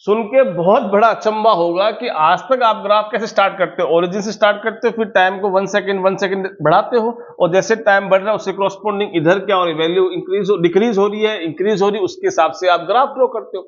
सुन के बहुत बड़ा अचंबा होगा कि आज तक आप ग्राफ कैसे स्टार्ट करते हो, ओरिजिन से स्टार्ट करते हो, फिर टाइम को 1 सेकंड बढ़ाते हो, और जैसे टाइम बढ़ रहा है उससे कॉरस्पॉन्डिंग इधर क्या हो रही है, वैल्यू डिक्रीज हो रही है, इंक्रीज हो रही है, उसके हिसाब से आप ग्राफ ड्रॉ करते हो।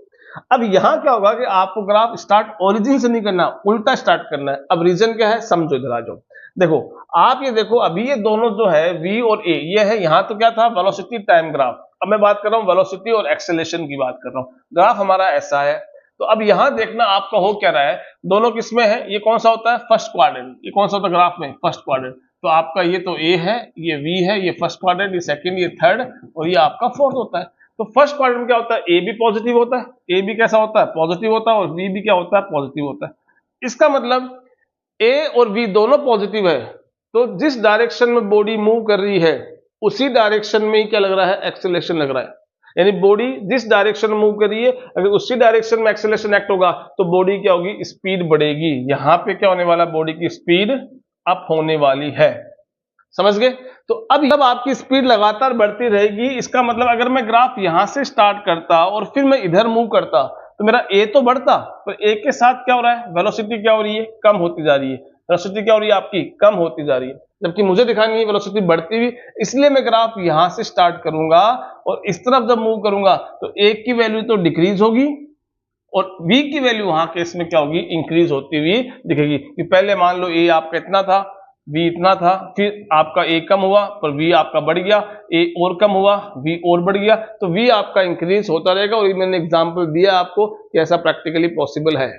अब यहां क्या होगा कि आपको ग्राफ स्टार्ट ओरिजिन से नहीं करना, उल्टा स्टार्ट करना है। अब रीजन क्या है, समझो, इधर आ जाओ। देखो, आप ये देखो, अभी ये दोनों जो है v और a, ये है, यहां तो क्या था, वेलोसिटी टाइम ग्राफ। अब मैं बात कर रहा हूं वेलोसिटी और एक्सेलेरेशन की बात कर रहा हूं। ग्राफ हमारा ऐसा है, तो अब यहां देखना आपका हो क्या रहा है, दोनों किसमें है, ये कौन सा होता है, फर्स्ट क्वाड्रेंट। ये कौन सा होता है ग्राफ में, फर्स्ट क्वाड्रेंट। तो आपका ये तो a है, ये v है, ये फर्स्ट क्वाड्रेंट, ये सेकंड, ये थर्ड, और ये आपका फोर्थ होता है। तो फर्स्ट क्वाड्रेंट में क्या होता है, ए भी पॉजिटिव होता है, ए भी कैसा होता है, पॉजिटिव होता है, और बी भी क्या होता है, पॉजिटिव होता है। इसका मतलब ए और बी दोनों पॉजिटिव है, तो जिस डायरेक्शन में बॉडी मूव कर रही है उसी डायरेक्शन में ही क्या लग रहा है, एक्सेलरेशन लग रहा है। यानी बॉडी जिस डायरेक्शन में मूव कर रही है, अगर उसी डायरेक्शन में एक्सेलरेशन एक्ट होगा तो बॉडी क्या होगी, स्पीड बढ़ेगी। यहां पे क्या होने वाला, बॉडी की स्पीड अप होने वाली है। समझ गए? तो अब जब आपकी स्पीड लगातार बढ़ती रहेगी, इसका मतलब अगर मैं ग्राफ यहां से स्टार्ट करता और फिर मैं इधर मूव करता तो मेरा ए तो बढ़ता, पर ए के साथ क्या हो रहा है, वेलोसिटी क्या हो रही है, कम होती जा रही है। वेलोसिटी क्या हो रही है आपकी, कम होती जा रही है, जबकि मुझे दिखानी है वेलोसिटी बढ़ती हुई। इसलिए मैं ग्राफ यहां से स्टार्ट करूंगा और इस तरफ जब मूव करूंगा तो ए की वैल्यू तो डिक्रीज होगी और v की वैल्यू वहां केस में क्या होगी, इंक्रीज होती हुई दिखेगी। कि पहले मान लो a आपका इतना था, v इतना था, फिर आपका a कम हुआ पर v आपका बढ़ गया, a और कम हुआ, v और बढ़ गया, तो v आपका इंक्रीज होता रहेगा। और ये मैंने एग्जांपल दिया आपको कि ऐसा प्रैक्टिकली पॉसिबल है।